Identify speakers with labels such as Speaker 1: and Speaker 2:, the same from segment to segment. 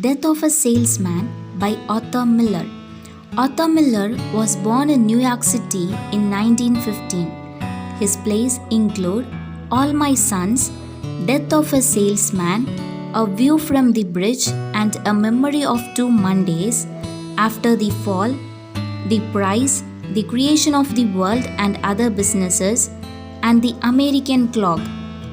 Speaker 1: Death of a Salesman by Arthur Miller. Arthur Miller was born in New York City in 1915. His plays include All My Sons, Death of a Salesman, A View from the Bridge, and A Memory of Two Mondays, After the Fall, The Prize, The Creation of the World and Other Businesses, and The American Clock.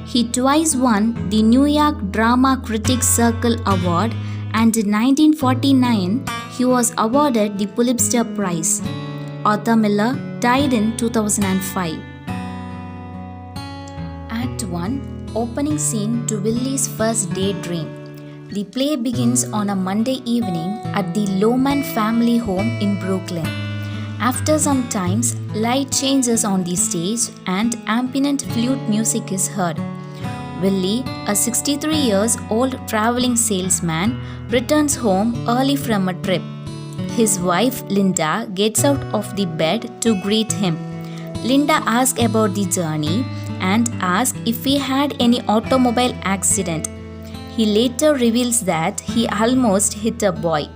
Speaker 1: He twice won the New York Drama Critics Circle Award, and in 1949 he was awarded the Pulitzer Prize. Arthur Miller died in 2005. Act 1. Opening scene to Willie's first daydream. The play begins on a Monday evening at the Lohman family home in Brooklyn. After some time, light changes on the stage and ambient flute music is heard. Willie, a 63 years old traveling salesman, returns home early from a trip. His wife Linda gets out of the bed to greet him. Linda asks about the journey and asks if he had any automobile accident. He later reveals that he almost hit a boy.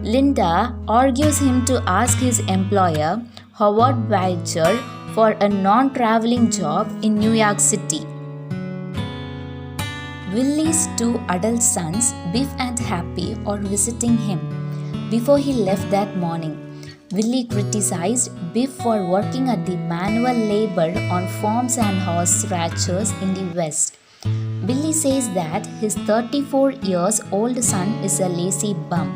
Speaker 1: Linda argues him to ask his employer, Howard Weicher, for a non-traveling job in New York City. Willie's two adult sons, Biff and Happy, are visiting him. Before he left that morning, Willie criticized Biff for working at the manual labor on farms and horse ranches in the West. Willie says that his 34-year-old son is a lazy bum.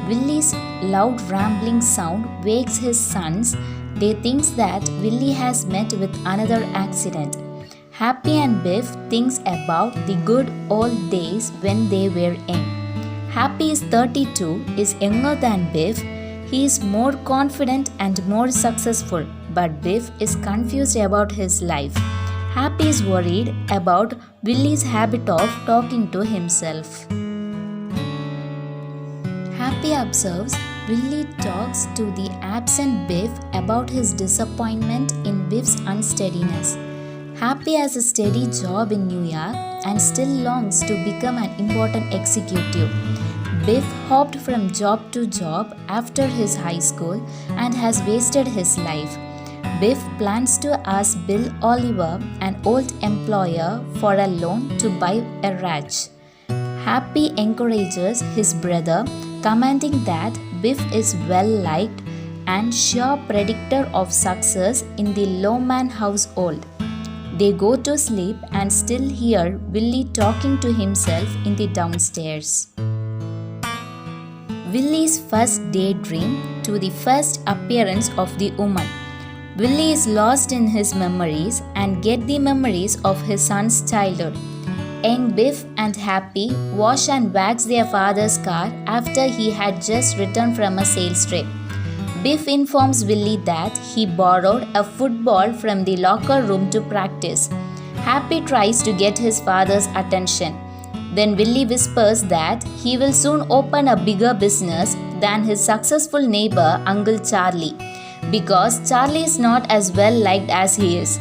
Speaker 1: Willie's loud rambling sound wakes his sons. They think that Willie has met with another accident. Happy and Biff thinks about the good old days when they were young. Happy is 32, is younger than Biff. He is more confident and more successful, but Biff is confused about his life. Happy is worried about Willie's habit of talking to himself. Happy observes Willie talks to the absent Biff about his disappointment in Biff's unsteadiness. Happy has a steady job in New York and still longs to become an important executive. Biff hopped from job to job after his high school and has wasted his life. Biff plans to ask Bill Oliver, an old employer, for a loan to buy a ranch. Happy encourages his brother, commenting that Biff is well liked and sure predictor of success in the Lohman household. They go to sleep and still hear Willie talking to himself in the downstairs. Willie's first daydream to the first appearance of the woman. Willie is lost in his memories and gets the memories of his son's childhood. Young Biff and Happy wash and wax their father's car after he had just returned from a sales trip. Biff informs Willie that he borrowed a football from the locker room to practice. Happy tries to get his father's attention. Then Willie whispers that he will soon open a bigger business than his successful neighbor Uncle Charlie, because Charlie is not as well liked as he is.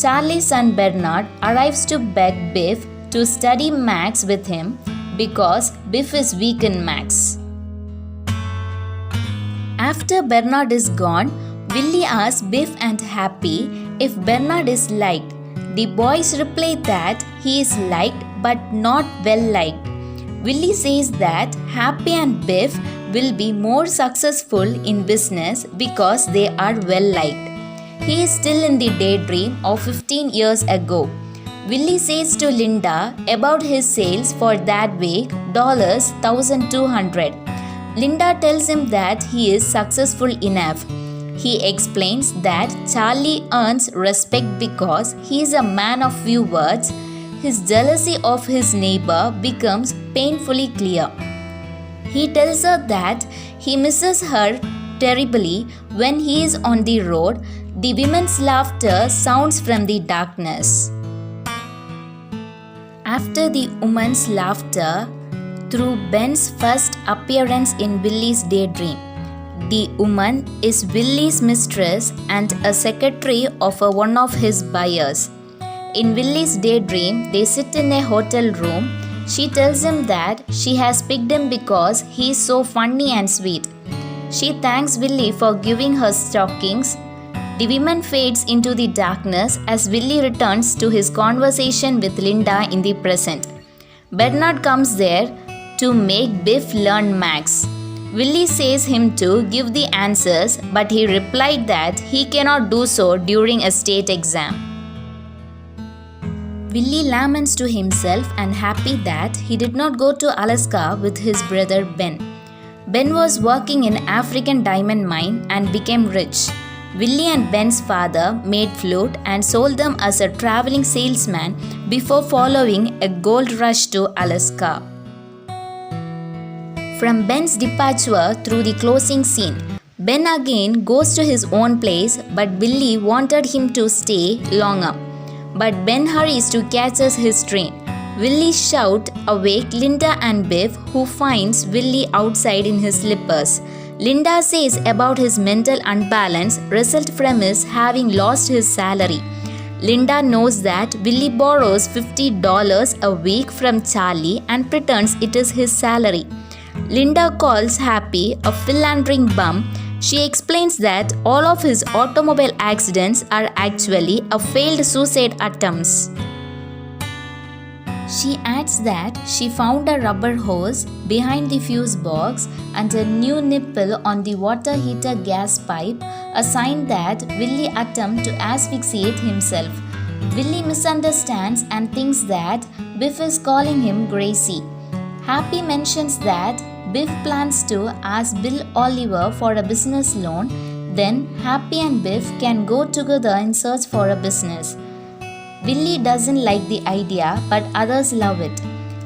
Speaker 1: Charlie's son Bernard arrives to beg Biff to study maths with him because Biff is weak in maths. After Bernard is gone, Willie asks Biff and Happy if Bernard is liked. The boys reply that he is liked but not well liked. Willie says that Happy and Biff will be more successful in business because they are well liked. He is still in the daydream of 15 years ago. Willie says to Linda about his sales for that week, $1,200. Linda tells him that he is successful enough. He explains that Charlie earns respect because he is a man of few words. His jealousy of his neighbor becomes painfully clear. He tells her that he misses her terribly when he is on the road. The women's laughter sounds from the darkness. After the woman's laughter, through Ben's first appearance in Willie's daydream. The woman is Willie's mistress and a secretary of one of his buyers. In Willie's daydream, they sit in a hotel room. She tells him that she has picked him because he is so funny and sweet. She thanks Willie for giving her stockings. The woman fades into the darkness as Willie returns to his conversation with Linda in the present. Bernard comes there to make Biff learn Max. Willie says him to give the answers, but he replied that he cannot do so during a state exam. Willie laments to himself and happy that he did not go to Alaska with his brother Ben. Ben was working in African diamond mine and became rich. Willie and Ben's father made flute and sold them as a traveling salesman before following a gold rush to Alaska. From Ben's departure through the closing scene, Ben again goes to his own place, but Willie wanted him to stay longer. But Ben hurries to catch his train. Willie shouts awake Linda and Biff, who finds Willie outside in his slippers. Linda says about his mental unbalance result from his having lost his salary. Linda knows that Willie borrows $50 a week from Charlie and pretends it is his salary. Linda calls Happy a philandering bum. She explains that all of his automobile accidents are actually a failed suicide attempts. She adds that she found a rubber hose behind the fuse box and a new nipple on the water heater gas pipe, a sign that Willie attempted to asphyxiate himself. Willie misunderstands and thinks that Biff is calling him Gracie. Happy mentions that Biff plans to ask Bill Oliver for a business loan, then Happy and Biff can go together in search for a business. Willie doesn't like the idea, but others love it.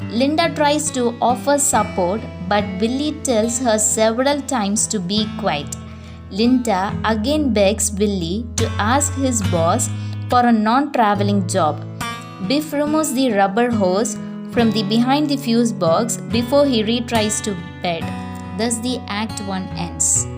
Speaker 1: Linda tries to offer support, but Willie tells her several times to be quiet. Linda again begs Willie to ask his boss for a non-traveling job. Biff removes the rubber hose from the behind the fuse box before he retries to bed. Thus the Act 1 ends.